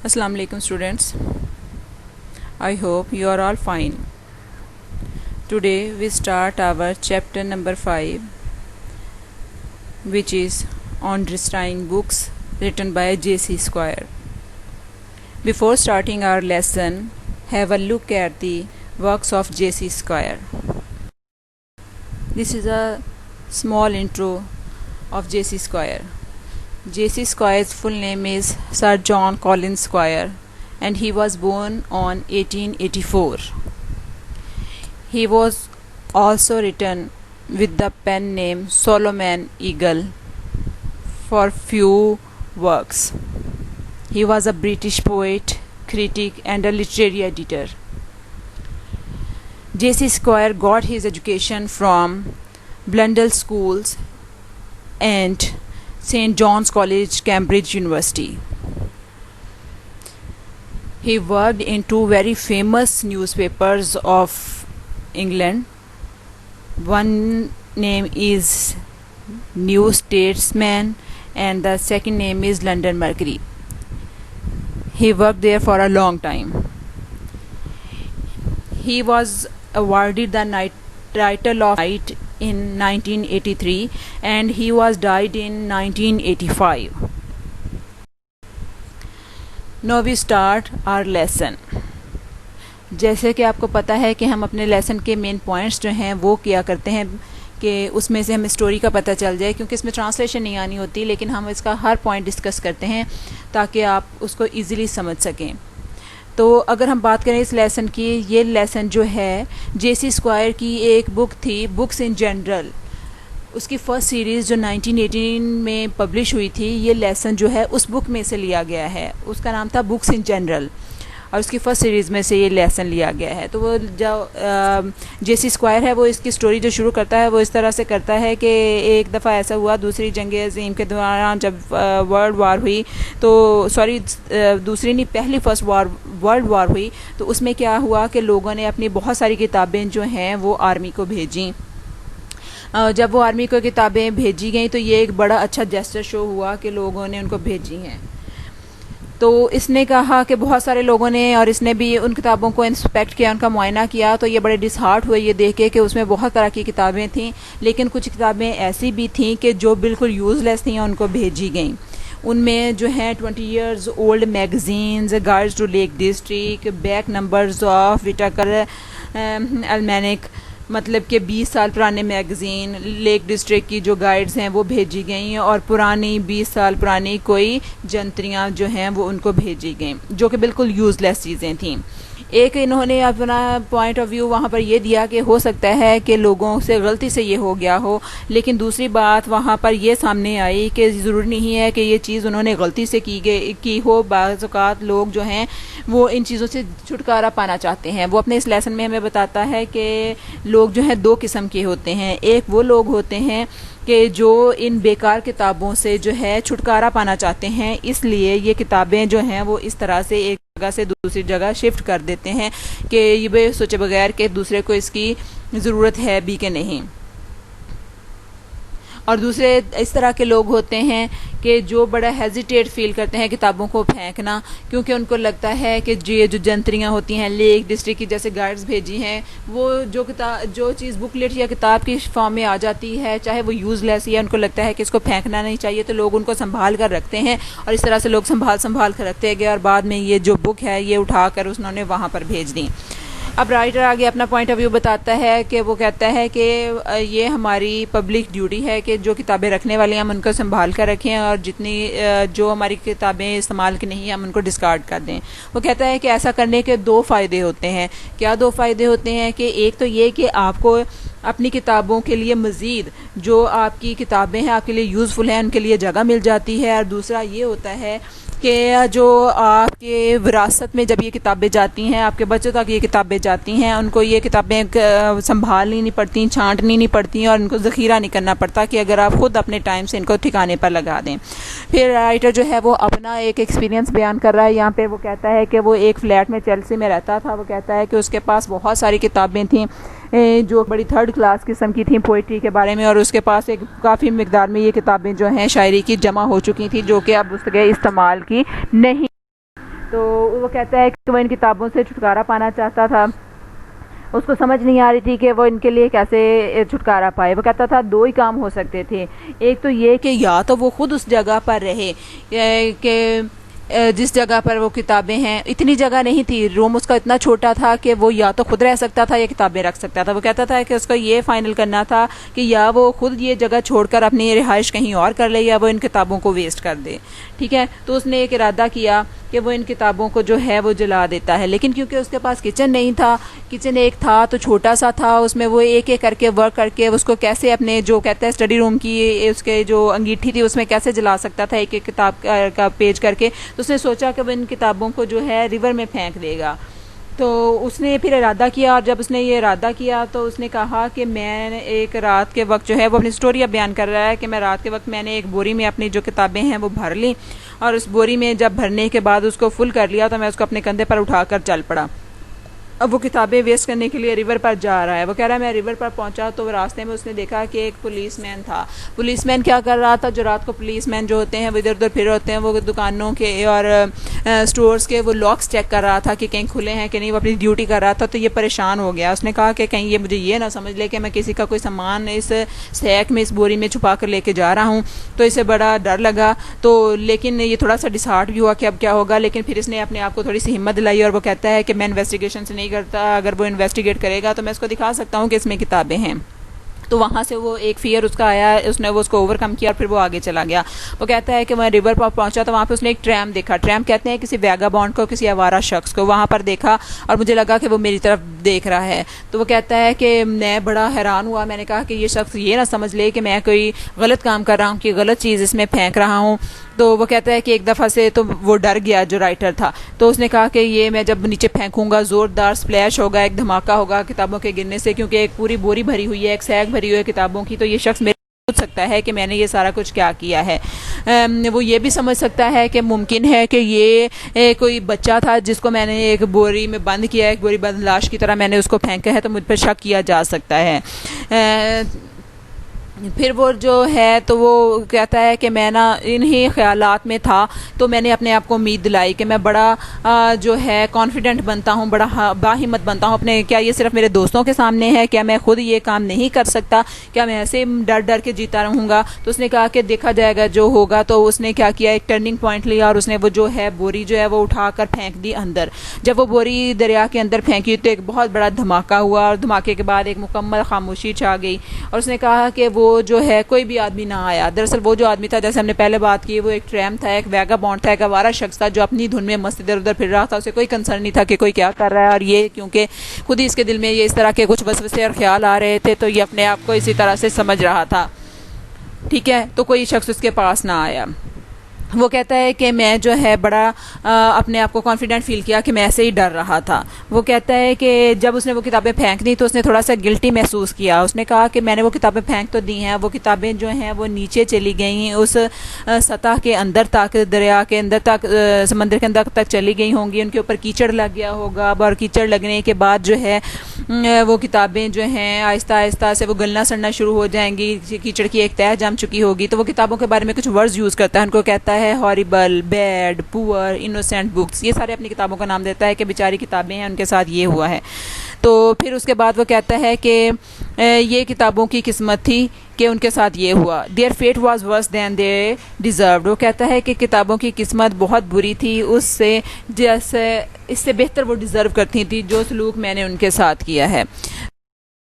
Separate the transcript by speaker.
Speaker 1: Assalamu alaikum students. I hope you are all fine. Today we start our chapter number 5, which is on destroying books, written by J.C. Squire. Before starting our lesson, have a look at the works of J.C. Squire. This is a small intro of J.C. Squire. J.C. Squire's full name is Sir John Collins Squire, and he was born on 1884. He was also written with the pen name Solomon Eagle for few works. He was a British poet, critic, and a literary editor. J.C. Squire got his education from Blundell Schools and St. John's College, Cambridge University. He worked in two very famous newspapers of England. One name is New Statesman and the second name is London Mercury. He worked there for a long time. He was awarded the title of Knight in 1983 and he was died in 1985. Now we start our lesson. جیسے کہ آپ کو پتہ ہے کہ ہم اپنے lesson کے مین پوائنٹس جو ہیں وہ کیا کرتے ہیں کہ اس میں سے ہمیں اسٹوری کا پتہ چل جائے، کیونکہ اس میں ٹرانسلیشن نہیں آنی ہوتی، لیکن ہم اس کا ہر پوائنٹ ڈسکس کرتے ہیں تاکہ آپ اس کو ایزیلی سمجھ سکیں. تو اگر ہم بات کریں اس لیسن کی، یہ لیسن جو ہے جے سی اسکوائر کی ایک بک تھی، بکس ان جنرل. اس کی فرسٹ سیریز جو 1918 میں پبلش ہوئی تھی، یہ لیسن جو ہے اس بک میں سے لیا گیا ہے. اس کا نام تھا بکس ان جنرل اور اس کی فرسٹ سیریز میں سے یہ لیسن لیا گیا ہے. تو وہ جو جے سی اسکوائر ہے وہ اس کی سٹوری جو شروع کرتا ہے وہ اس طرح سے کرتا ہے کہ ایک دفعہ ایسا ہوا دوسری جنگ عظیم کے دوران جب ورلڈ وار ہوئی، تو دوسری نہیں، پہلی فرسٹ ورلڈ وار ہوئی، تو اس میں کیا ہوا کہ لوگوں نے اپنی بہت ساری کتابیں جو ہیں وہ آرمی کو بھیجیں. جب وہ آرمی کو کتابیں بھیجی گئیں تو یہ ایک بڑا اچھا جیسچر شو ہوا کہ لوگوں نے ان کو بھیجی ہیں. تو اس نے کہا کہ بہت سارے لوگوں نے، اور اس نے بھی ان کتابوں کو انسپیکٹ کیا، ان کا معائنہ کیا، تو یہ بڑے ڈس ہارٹ ہوئے یہ دیکھ کے کہ اس میں بہت طرح کی کتابیں تھیں، لیکن کچھ کتابیں ایسی بھی تھیں کہ جو بالکل یوز لیس تھیں، ان کو بھیجی گئیں. ان میں جو ہیں 20 years old magazines, guides to lake district, back numbers of Whitaker almanac, مطلب کہ 20 سال پرانے میگزین لیک ڈسٹرکٹ کی جو گائیڈز ہیں وہ بھیجی گئیں، اور پرانی 20 سال پرانی کوئی جنتریاں جو ہیں وہ ان کو بھیجی گئیں، جو کہ بالکل یوز لیس چیزیں تھیں. ایک انہوں نے اپنا پوائنٹ آف ویو وہاں پر یہ دیا کہ ہو سکتا ہے کہ لوگوں سے غلطی سے یہ ہو گیا ہو، لیکن دوسری بات وہاں پر یہ سامنے آئی کہ ضروری نہیں ہے کہ یہ چیز انہوں نے غلطی سے کی ہو. بعض اوقات لوگ جو ہیں وہ ان چیزوں سے چھٹکارا پانا چاہتے ہیں. وہ اپنے اس لیسن میں ہمیں بتاتا ہے کہ لوگ جو ہیں دو قسم کے ہوتے ہیں. ایک وہ لوگ ہوتے ہیں کہ جو ان بیکار کتابوں سے جو ہے چھٹکارا پانا چاہتے ہیں، اس لیے یہ کتابیں جو ہیں وہ اس طرح سے ایک جگہ سے دوسری جگہ شفٹ کر دیتے ہیں کہ یہ سوچے بغیر کہ دوسرے کو اس کی ضرورت ہے بھی کہ نہیں. اور دوسرے اس طرح کے لوگ ہوتے ہیں کہ جو بڑا ہیزیٹیٹ فیل کرتے ہیں کتابوں کو پھینکنا، کیونکہ ان کو لگتا ہے کہ یہ جو جنتریاں ہوتی ہیں لیک ڈسٹرکٹ کی جیسے گائیڈز بھیجی ہیں، وہ جو چیز بکلیٹ یا کتاب کی فارم میں آ جاتی ہے، چاہے وہ یوز لیس ہے، ان کو لگتا ہے کہ اس کو پھینکنا نہیں چاہیے، تو لوگ ان کو سنبھال کر رکھتے ہیں، اور اس طرح سے لوگ سنبھال کر رکھتے گئے، اور بعد میں یہ جو بک ہے یہ اٹھا کر انہوں نے وہاں پر بھیج دی. اب رائٹر آگے اپنا پوائنٹ آف ویو بتاتا ہے کہ وہ کہتا ہے کہ یہ ہماری پبلک ڈیوٹی ہے کہ جو کتابیں رکھنے والی ہیں ہم ان کو سنبھال کر رکھیں، اور جتنی جو ہماری کتابیں استعمال کی نہیں ہیں ہم ان کو ڈسکارڈ کر دیں. وہ کہتا ہے کہ ایسا کرنے کے دو فائدے ہوتے ہیں. کیا دو فائدے ہوتے ہیں؟ کہ ایک تو یہ کہ آپ کو اپنی کتابوں کے لیے مزید جو آپ کی کتابیں ہیں آپ کے لیے یوزفل ہیں ان کے لیے جگہ مل جاتی ہے، اور دوسرا یہ ہوتا ہے کہ جو آپ کے وراثت میں جب یہ کتابیں جاتی ہیں، آپ کے بچوں تک یہ کتابیں جاتی ہیں، ان کو یہ کتابیں سنبھالنی نہیں پڑتی، چھانٹنی نہیں پڑتی، اور ان کو ذخیرہ نہیں کرنا پڑتا کہ اگر آپ خود اپنے ٹائم سے ان کو ٹھکانے پر لگا دیں. پھر رائٹر جو ہے وہ اپنا ایک ایکسپیرینس بیان کر رہا ہے. یہاں پہ وہ کہتا ہے کہ وہ ایک فلیٹ میں چیلسی میں رہتا تھا. وہ کہتا ہے کہ اس کے پاس بہت ساری کتابیں تھیں جو بڑی تھرڈ کلاس قسم کی تھیں پوئٹری کے بارے میں، اور اس کے پاس ایک کافی مقدار میں یہ کتابیں جو ہیں شاعری کی جمع ہو چکی تھیں جو کہ اب اس کے استعمال کی نہیں. تو وہ کہتا ہے کہ وہ ان کتابوں سے چھٹکارا پانا چاہتا تھا، اس کو سمجھ نہیں آ رہی تھی کہ وہ ان کے لیے کیسے چھٹکارا پائے۔ وہ کہتا تھا دو ہی کام ہو سکتے تھے، ایک تو یہ کہ یا تو وہ خود اس جگہ پر رہے کہ جس جگہ پر وہ کتابیں ہیں، اتنی جگہ نہیں تھی، روم اس کا اتنا چھوٹا تھا کہ وہ یا تو خود رہ سکتا تھا یا کتابیں رکھ سکتا تھا۔ وہ کہتا تھا کہ اس کو یہ فائنل کرنا تھا کہ یا وہ خود یہ جگہ چھوڑ کر اپنی رہائش کہیں اور کر لے یا وہ ان کتابوں کو ویسٹ کر دے، ٹھیک ہے۔ تو اس نے ایک ارادہ کیا کہ وہ ان کتابوں کو جو ہے وہ جلا دیتا ہے، لیکن کیونکہ اس کے پاس کچن نہیں تھا، کچن ایک تھا تو چھوٹا سا تھا، اس میں وہ ایک ایک کر کے ورک کر کے اس کو کیسے اپنے جو کہتے ہیں اسٹڈی روم کی اس کے جو انگیٹھی تھی اس میں کیسے جلا سکتا تھا ایک ایک کتاب کا پیج کر کے۔ تو اس نے سوچا کہ وہ ان کتابوں کو جو ہے ریور میں پھینک دے گا۔ تو اس نے پھر ارادہ کیا، اور جب اس نے یہ ارادہ کیا تو اس نے کہا کہ میں ایک رات کے وقت جو ہے وہ اپنی سٹوری اب بیان کر رہا ہے کہ میں رات کے وقت میں نے ایک بوری میں اپنی جو کتابیں ہیں وہ بھر لیں، اور اس بوری میں جب بھرنے کے بعد اس کو فل کر لیا تو میں اس کو اپنے کندھے پر اٹھا کر چل پڑا۔ اب وہ کتابیں ویسٹ کرنے کے لیے ریور پر جا رہا ہے۔ وہ کہہ رہا ہے میں ریور پر پہنچا تو راستے میں اس نے دیکھا کہ ایک پولیس مین تھا۔ پولیس مین کیا کر رہا تھا؟ جو رات کو پولیس مین جو ہوتے ہیں وہ ادھر ادھر پھر ہوتے ہیں، وہ دکانوں کے اور سٹورز کے وہ لاکس چیک کر رہا تھا کہ کہیں کھلے ہیں کہ نہیں، وہ اپنی ڈیوٹی کر رہا تھا۔ تو یہ پریشان ہو گیا، اس نے کہا کہ کہیں یہ مجھے یہ نہ سمجھ لے کہ میں کسی کا کوئی سامان اس سیک میں اس بوری میں چھپا کر لے کے جا رہا ہوں۔ تو اسے بڑا ڈر لگا، تو لیکن یہ تھوڑا سا ڈسہارٹ بھی ہوا کہ اب کیا ہوگا، لیکن پھر اس نے اپنے آپ کو تھوڑی سی ہمت دلائی اور وہ کہتا ہے کہ میں انویسٹیگیشن سے نہیں کرتا، اگر وہ انویسٹیگیٹ کرے گا تو میں اس کو دکھا سکتا ہوں کہ اس میں کتابیں ہیں۔ تو وہاں سے وہ ایک فیئر اس کا آیا، اس نے وہ اس کو اوور کم کیا اور پھر وہ آگے چلا گیا۔ وہ کہتا ہے کہ وہ ریور پر پہنچا تو وہاں پہ اس نے ایک ٹریم دیکھا۔ ٹریم کہتے ہیں کسی ویگا بانڈ کو، کسی آوارہ شخص کو، وہاں پر دیکھا اور مجھے لگا کہ وہ میری طرف دیکھ رہا ہے۔ تو وہ کہتا ہے کہ میں بڑا حیران ہوا، میں نے کہا کہ یہ شخص یہ نہ سمجھ لے کہ میں کوئی غلط کام کر رہا ہوں، کہ غلط چیز اس میں پھینک رہا ہوں۔ تو وہ کہتا ہے کہ ایک دفعہ سے تو وہ ڈر گیا جو رائٹر تھا، تو اس نے کہا کہ یہ میں جب نیچے پھینکوں گا زوردار سپلیش ہوگا، ایک دھماکہ ہوگا کتابوں کے گرنے سے، کیونکہ ایک پوری بوری بھری ہوئی ہے، ایک سیک بھری ہوئی ہے کتابوں کی، تو یہ شخص میرے سوچ سکتا ہے کہ میں نے یہ سارا کچھ کیا کیا ہے۔ وہ یہ بھی سمجھ سکتا ہے کہ ممکن ہے کہ یہ کوئی بچہ تھا جس کو میں نے ایک بوری میں بند کیا، ایک بوری بند لاش کی طرح میں نے اس کو پھینکا ہے، تو مجھ پر شک کیا جا سکتا ہے۔ پھر وہ جو ہے تو وہ کہتا ہے کہ میں نا انہی خیالات میں تھا، تو میں نے اپنے آپ کو امید دلائی کہ میں بڑا جو ہے کانفیڈنٹ بنتا ہوں، بڑا باہمت بنتا ہوں اپنے، کیا یہ صرف میرے دوستوں کے سامنے ہے؟ کیا میں خود یہ کام نہیں کر سکتا؟ کیا میں ایسے ڈر ڈر کے جیتا رہوں گا؟ تو اس نے کہا کہ دیکھا جائے گا جو ہوگا۔ تو اس نے کیا کیا، ایک ٹرننگ پوائنٹ لیا اور اس نے وہ جو ہے بوری جو ہے وہ اٹھا کر پھینک دی اندر۔ جب وہ بوری دریا کے اندر پھینکی تو ایک بہت بڑا دھماکہ ہوا، اور دھماکے کے بعد ایک مکمل خاموشی چھا گئی، اور اس نے کہا کہ وہ جو ہے کوئی بھی آدمی نہ آیا۔ دراصل وہ جو آدمی تھا، جیسے ہم نے پہلے بات کی، وہ ایک ٹریم تھا، ایک ویگا بانڈ تھا، ایک آوارہ شخص تھا جو اپنی دھن میں مست ادھر ادھر پھر رہا تھا، اسے کوئی کنسرن نہیں تھا کہ کوئی کیا کر رہا ہے، اور یہ کیونکہ خود ہی اس کے دل میں یہ اس طرح کے کچھ وسوسے اور خیال آ رہے تھے، تو یہ اپنے آپ کو اسی طرح سے سمجھ رہا تھا، ٹھیک ہے۔ تو کوئی شخص اس کے پاس نہ آیا۔ وہ کہتا ہے کہ میں جو ہے بڑا اپنے آپ کو کانفیڈنٹ فیل کیا کہ میں ایسے ہی ڈر رہا تھا۔ وہ کہتا ہے کہ جب اس نے وہ کتابیں پھینک دی تو اس نے تھوڑا سا گلٹی محسوس کیا۔ اس نے کہا کہ میں نے وہ کتابیں پھینک تو دی ہیں، وہ کتابیں جو ہیں وہ نیچے چلی گئیں، اس سطح کے اندر تک، دریا کے اندر تک، سمندر کے اندر تک چلی گئی ہوں گی، ان کے اوپر کیچڑ لگ گیا ہوگا، اور کیچڑ لگنے کے بعد جو ہے وہ کتابیں جو ہیں آہستہ آہستہ سے وہ گلنا سڑنا شروع ہو جائیں گی، کیچڑ کی ایک تہہ جم چکی ہوگی۔ تو وہ کتابوں کے بارے میں کچھ ورڈز یوز کرتا ہے، ان کو کہتا ہے ہاریبل، بیڈ، پور، انوسینٹ بکس، یہ سارے اپنی کتابوں کا نام دیتا ہے کہ بیچاری کتابیں ہیں، ان کے ساتھ یہ ہوا ہے۔ تو پھر اس کے بعد وہ کہتا ہے کہ یہ کتابوں کی قسمت تھی کہ ان کے ساتھ یہ ہوا، their fate was worse than they deserved۔ وہ کہتا ہے کہ کتابوں کی قسمت بہت بری تھی، اس سے بہتر وہ ڈیزرو کرتی تھی جو سلوک میں نے ان کے ساتھ کیا ہے۔